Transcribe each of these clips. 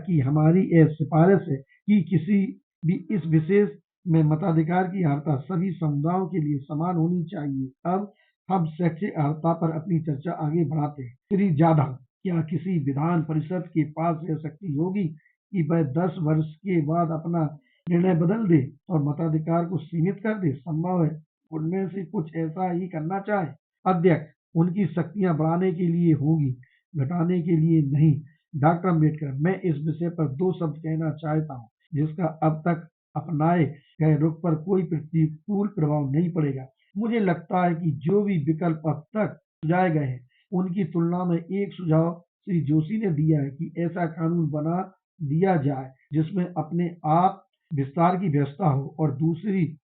कि हमारी यह सिफारिश है कि किसी भी इस विशेष में मताधिकार की अर्हता सभी समुदायों के लिए समान होनी चाहिए। अब हम शैक्षिक अर्हता पर अपनी चर्चा आगे बढ़ाते हैं। श्री जाधव, क्या किसी विधान परिषद के पास यह शक्ति होगी कि वह 10 वर्ष के बाद अपना निर्णय बदल दे और मताधिकार को सीमित कर दे? संभव है उनमें से कुछ ऐसा ही करना चाहे। अध्यक्ष, उनकी शक्तियां बढ़ाने के लिए होगी, घटाने के लिए नहीं। डॉक्टर अम्बेडकर, मैं इस विषय पर 2 शब्द कहना चाहता हूँ जिसका अब तक अपनाए गए रुख पर कोई प्रतिकूल प्रभाव नहीं पड़ेगा। मुझे लगता है कि जो भी विकल्प अब तक सुझाए गए हैं उनकी तुलना में एक सुझाव श्री जोशी ने दिया है कि ऐसा कानून बना दिया जाए जिसमें अपने आप विस्तार की व्यवस्था हो, और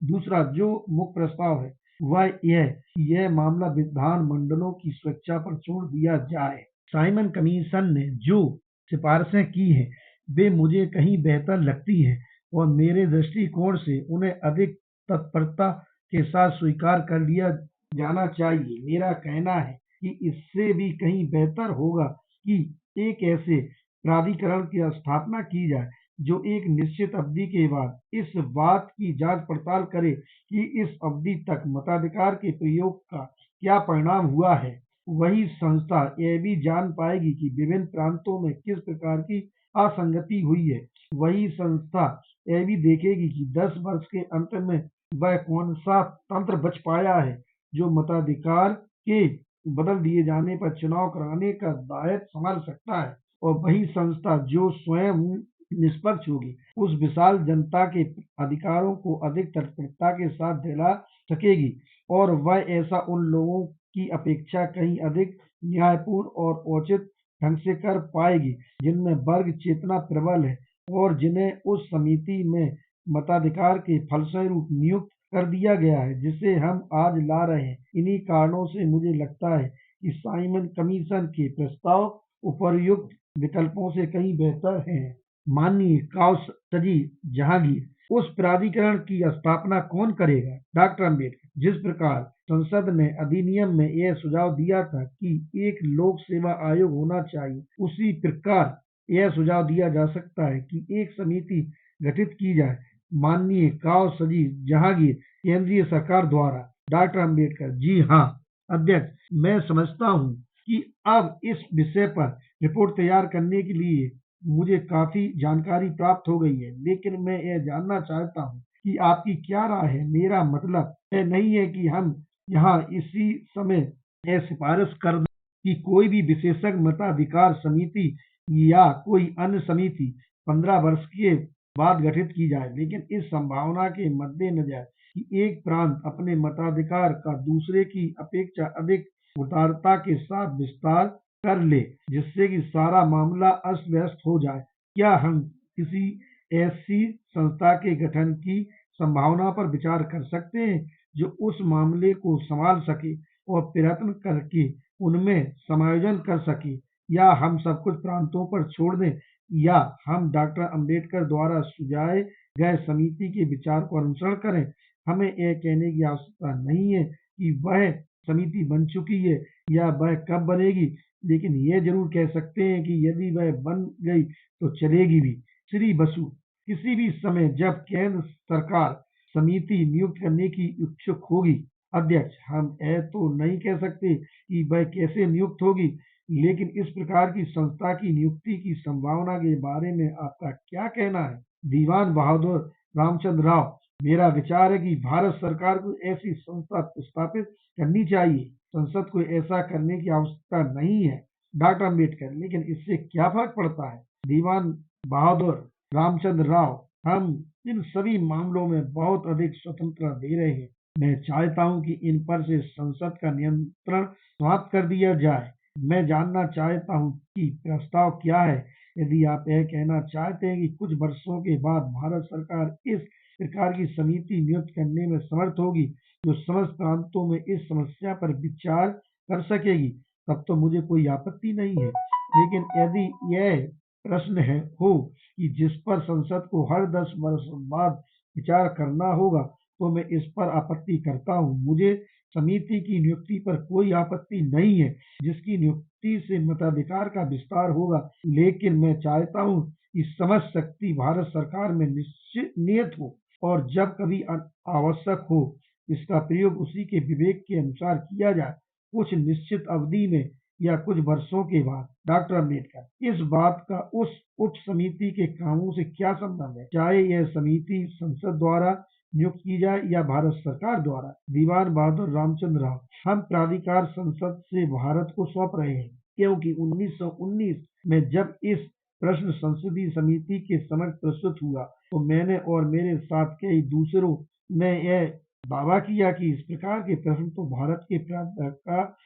दूसरा जो मुख्य प्रस्ताव है वह यह कि यह मामला विधान मंडलों की स्वेच्छा पर छोड़ दिया जाए। साइमन कमीशन ने जो सिफारिशें की हैं वे मुझे कहीं बेहतर लगती हैं और मेरे दृष्टिकोण से उन्हें अधिक तत्परता के साथ स्वीकार कर लिया जाना चाहिए। मेरा कहना है कि इससे भी कहीं बेहतर होगा कि एक ऐसे प्राधिकरण की स्थापना की जाए जो एक निश्चित अवधि के बाद इस बात की जांच पड़ताल करे कि इस अवधि तक मताधिकार के प्रयोग का क्या परिणाम हुआ है। वही संस्था यह भी जान पाएगी कि विभिन्न प्रांतों में किस प्रकार की असंगति हुई है। वही संस्था यह भी देखेगी कि 10 वर्ष के अंत में वह कौन सा तंत्र बच पाया है जो मताधिकार के बदल दिए जाने पर चुनाव कराने का दायित्व संभाल सकता है। और वही संस्था जो स्वयं निष्पक्ष होगी उस विशाल जनता के अधिकारों को अधिक तत्परता के साथ दिला सकेगी, और वह ऐसा उन लोगों की अपेक्षा कहीं अधिक न्यायपूर्ण और उचित ढंग से कर पाएगी जिनमें वर्ग चेतना प्रबल है और जिन्हें उस समिति में मताधिकार के फलस्वरूप नियुक्त कर दिया गया है जिसे हम आज ला रहे हैं। इन्हीं कारणों से मुझे लगता है कि साइमन कमीशन के प्रस्ताव उपर्युक्त विकल्पों से कहीं बेहतर हैं। माननीय काउसजी जहांगीर, उस प्राधिकरण की स्थापना कौन करेगा? डॉक्टर अम्बेडकर, जिस प्रकार संसद ने अधिनियम में यह सुझाव दिया था कि एक लोक सेवा आयोग होना चाहिए, उसी प्रकार यह सुझाव दिया जा सकता है कि एक समिति गठित की जाए। माननीय काउसजी जहांगीर, केंद्रीय सरकार द्वारा। डॉक्टर अम्बेडकर, जी हाँ अध्यक्ष, मैं समझता हूँ कि अब इस विषय पर रिपोर्ट तैयार करने के लिए मुझे काफी जानकारी प्राप्त हो गई है, लेकिन मैं यह जानना चाहता हूँ कि आपकी क्या राय है। मेरा मतलब यह नहीं है कि हम यहाँ इसी समय यह सिफारिश कर दें कि कोई भी विशेषज्ञ मताधिकार समिति या कोई अन्य समिति 15 वर्ष के बाद गठित की जाए, लेकिन इस संभावना के मद्देनजर कि एक प्रांत अपने मताधिकार का दूसरे की अपेक्षा अधिक उदारता के साथ विस्तार कर ले जिससे कि सारा मामला अस्त व्यस्त हो जाए, क्या हम किसी ऐसी संस्था के गठन की संभावना पर विचार कर सकते हैं जो उस मामले को संभाल सके और प्रयत्न करके उनमें समायोजन कर सके, या हम सब कुछ प्रांतों पर छोड़ दें, या हम डॉक्टर अम्बेडकर द्वारा सुझाए गए समिति के विचार को अनुसरण करें? हमें यह कहने की आवश्यकता नहीं है कि वह समिति बन चुकी है या वह कब बनेगी, लेकिन यह जरूर कह सकते हैं कि यदि वह बन गई तो चलेगी भी। श्री बसु, किसी भी समय जब केंद्र सरकार समिति नियुक्त करने की इच्छुक होगी। अध्यक्ष, हम यह तो नहीं कह सकते कि वह कैसे नियुक्त होगी, लेकिन इस प्रकार की संस्था की नियुक्ति की संभावना के बारे में आपका क्या कहना है? दीवान बहादुर रामचंद्र राव, मेरा विचार है कि भारत सरकार को ऐसी संस्था स्थापित करनी चाहिए। संसद को ऐसा करने की आवश्यकता नहीं है। डॉक्टर अम्बेडकर, लेकिन इससे क्या फर्क पड़ता है? दीवान बहादुर रामचंद्र राव, हम इन सभी मामलों में बहुत अधिक स्वतंत्रता दे रहे हैं। मैं चाहता हूं कि इन पर से संसद का नियंत्रण समाप्त कर दिया जाए। मैं जानना चाहता हूं कि प्रस्ताव क्या है। यदि आप यह कहना चाहते हैं कि कुछ वर्षों के बाद भारत सरकार इस प्रकार की समिति नियुक्त करने में समर्थ होगी जो समस्त प्रांतों में इस समस्या पर विचार कर सकेगी, तब तो मुझे कोई आपत्ति नहीं है। लेकिन यदि यह प्रश्न हो कि जिस पर संसद को हर 10 वर्ष बाद विचार करना होगा, तो मैं इस पर आपत्ति करता हूँ। मुझे समिति की नियुक्ति पर कोई आपत्ति नहीं है जिसकी नियुक्ति से मताधिकार का विस्तार होगा, लेकिन मैं चाहता हूँ कि समझ शक्ति भारत सरकार में नियत हो और जब कभी आवश्यक हो इसका प्रयोग उसी के विवेक के अनुसार किया जाए, कुछ निश्चित अवधि में या कुछ वर्षों के बाद। डॉक्टर अम्बेडकर, इस बात का उस उप समिति के कामों से क्या संबंध है, चाहे यह समिति संसद द्वारा नियुक्त की जाए या भारत सरकार द्वारा। दीवान बहादुर रामचंद्र राव, हम प्राधिकार संसद से भारत को सौंप रहे हैं, क्योंकि 1919 में जब इस प्रश्न संसदीय समिति के समक्ष प्रस्तुत हुआ तो मैंने और मेरे साथ कई दूसरों ने यह दावा किया कि इस प्रकार के प्रश्न तो भारत के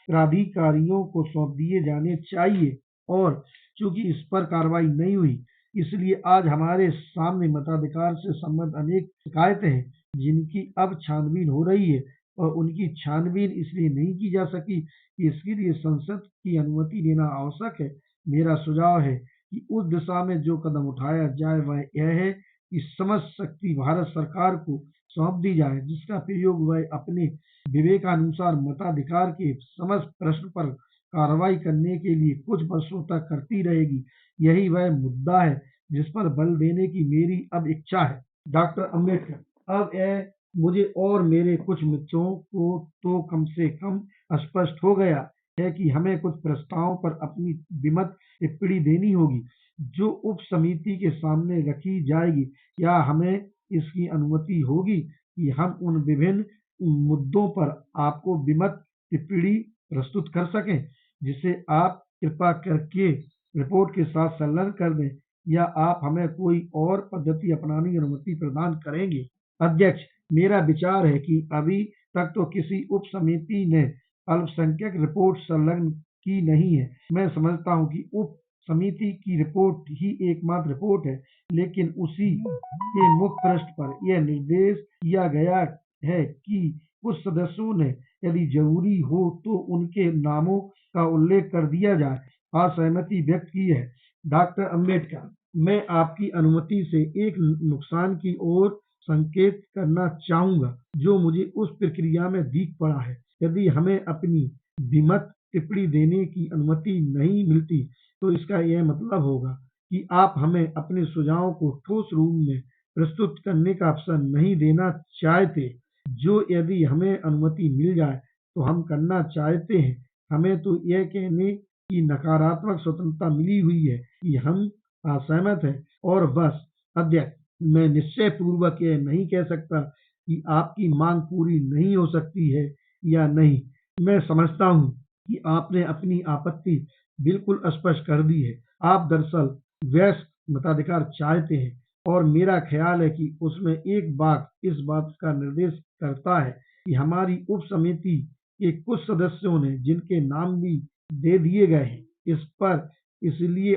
प्राधिकारियों को सौंप दिए जाने चाहिए, और चूंकि इस पर कार्रवाई नहीं हुई, इसलिए आज हमारे सामने मताधिकार से संबंध अनेक शिकायतें हैं जिनकी अब छानबीन हो रही है, और उनकी छानबीन इसलिए नहीं की जा सकी कि इसके लिए संसद की अनुमति लेना आवश्यक है। मेरा सुझाव है कि उस दिशा में जो कदम उठाया जाए वह यह है कि समझ शक्ति भारत सरकार को सौंप दी जाए, जिसका प्रयोग वह अपने विवेकानुसार मताधिकार के समस्त प्रश्न पर कार्रवाई करने के लिए कुछ वर्षों तक करती रहेगी। यही वह मुद्दा है जिस पर बल देने की मेरी अब इच्छा है। डॉक्टर अम्बेडकर, अब यह मुझे और मेरे कुछ मित्रों को तो कम से कम स्पष्ट हो गया है कि हमें कुछ प्रस्तावों पर अपनी विमत टिप्पणी देनी होगी जो उप समिति के सामने रखी जाएगी। क्या हमें इसकी अनुमति होगी कि हम उन विभिन्न मुद्दों पर आपको विमत टिप्पणी प्रस्तुत कर सकें, जिसे आप कृपा करके रिपोर्ट के साथ संलग्न कर दें, या आप हमें कोई और पद्धति अपनाने की अनुमति प्रदान करेंगे? अध्यक्ष, मेरा विचार है कि अभी तक तो किसी उप समिति ने अल्पसंख्यक रिपोर्ट संलग्न की नहीं है। मैं समझता हूँ कि उप समिति की रिपोर्ट ही एकमात्र रिपोर्ट है, लेकिन उसी के मुख्य पृष्ठ पर यह निर्देश किया गया है कि कुछ सदस्यों ने यदि जरूरी हो तो उनके नामों का उल्लेख कर दिया जाए। असहमति व्यक्त की है। डॉक्टर अम्बेडकर, मैं आपकी अनुमति से एक नुकसान की ओर संकेत करना चाहूंगा जो मुझे उस प्रक्रिया में दिख पड़ा है। यदि हमें अपनी विमत टिप्पणी देने की अनुमति नहीं मिलती तो इसका यह मतलब होगा कि आप हमें अपने सुझावों को ठोस रूप में प्रस्तुत करने का अवसर नहीं देना चाहते, जो यदि हमें अनुमति मिल जाए तो हम करना चाहते हैं। हमें तो यह कहने की नकारात्मक स्वतंत्रता मिली हुई है कि हम असहमत हैं, और बस। अध्यक्ष, मैं निश्चय पूर्वक यह नहीं कह सकता कि आपकी मांग पूरी नहीं हो सकती है या नहीं। मैं समझता हूँ कि आपने अपनी आपत्ति बिल्कुल स्पष्ट कर दी है। आप दरअसल वयस्क मताधिकार चाहते हैं, और मेरा ख्याल है कि उसमें एक बात इस बात का निर्देश करता है कि हमारी उप समिति के कुछ सदस्यों ने, जिनके नाम भी दे दिए गए हैं, इस पर इसलिए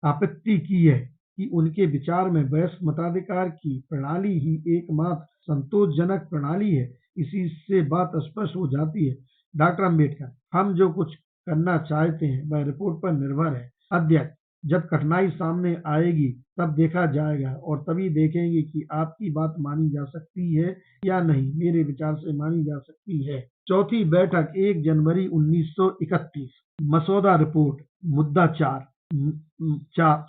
आपत्ति की है कि उनके विचार में वयस्क मताधिकार की प्रणाली ही एकमात्र संतोषजनक प्रणाली है। इसी से बात स्पष्ट हो जाती है। डॉक्टर अम्बेडकर, हम जो कुछ करना चाहते हैं वह रिपोर्ट पर निर्भर है। अध्यक्ष, जब कठिनाई सामने आएगी तब देखा जाएगा, और तभी देखेंगे कि आपकी बात मानी जा सकती है या नहीं। मेरे विचार से मानी जा सकती है। चौथी बैठक 1 जनवरी 1931। मसौदा रिपोर्ट, मुद्दा 4।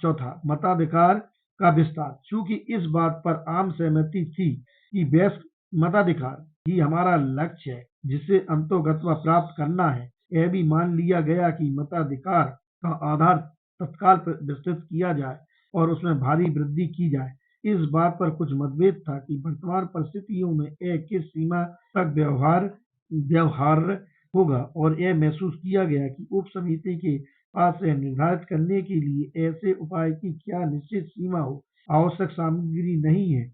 चौथा, मताधिकार का विस्तार। चूंकि इस बात पर आम सहमति थी कि वयस्क मताधिकार ही हमारा लक्ष्य है जिसे अंतोगत्वा प्राप्त करना है, यह भी मान लिया गया कि मताधिकार का आधार तत्काल विस्तृत किया जाए और उसमें भारी वृद्धि की जाए। इस बात पर कुछ मतभेद था कि वर्तमान परिस्थितियों में यह किस सीमा तक व्यवहार्य होगा, और यह महसूस किया गया कि उप समिति के पास यह निर्धारित करने के लिए ऐसे उपाय की क्या निश्चित सीमा हो। आवश्यक सामग्री नहीं है।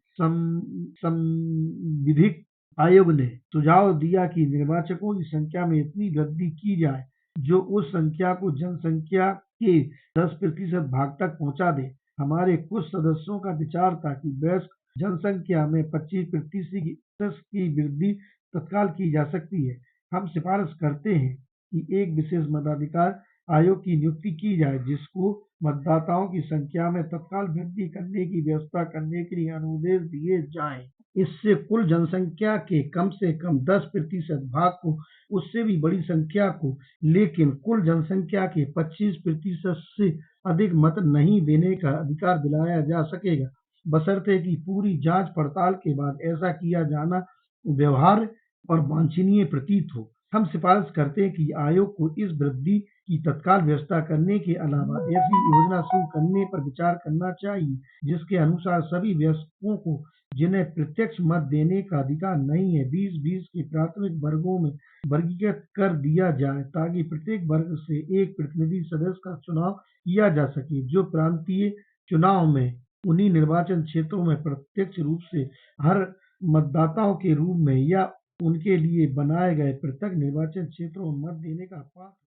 संविधिक आयोग ने सुझाव दिया कि निर्वाचकों की संख्या में इतनी वृद्धि की जाए जो उस संख्या को जनसंख्या के 10% भाग तक पहुंचा दे। हमारे कुछ सदस्यों का विचार था कि वयस्क जनसंख्या में 25% की वृद्धि तत्काल की जा सकती है। हम सिफारिश करते हैं कि एक विशेष मताधिकार आयोग की नियुक्ति की जाए जिसको मतदाताओं की संख्या में तत्काल वृद्धि करने की व्यवस्था करने के लिए अनुदेश दिए जाएं। इससे कुल जनसंख्या के कम से कम 10% भाग को, उससे भी बड़ी संख्या को, लेकिन कुल जनसंख्या के 25% से अधिक मत नहीं देने का अधिकार दिलाया जा सकेगा, बशर्ते कि पूरी जांच पड़ताल के बाद ऐसा किया जाना व्यवहार्य और वांछनीय प्रतीत हो। हम सिफारिश करते हैं कि आयोग को इस वृद्धि की तत्काल व्यवस्था करने के अलावा ऐसी योजना शुरू करने पर विचार करना चाहिए जिसके अनुसार सभी वयस्कों को, जिन्हें प्रत्यक्ष मत देने का अधिकार नहीं है, 20-20 के प्राथमिक वर्गों में वर्गीकृत कर दिया जाए, ताकि प्रत्येक वर्ग से एक प्रतिनिधि सदस्य का चुनाव किया जा सके, जो प्रांतीय चुनाव में उन्हीं निर्वाचन क्षेत्रों में प्रत्यक्ष रूप से हर मतदाताओं के रूप में या उनके लिए बनाए गए पृथक निर्वाचन क्षेत्रों में मत देने का पात्र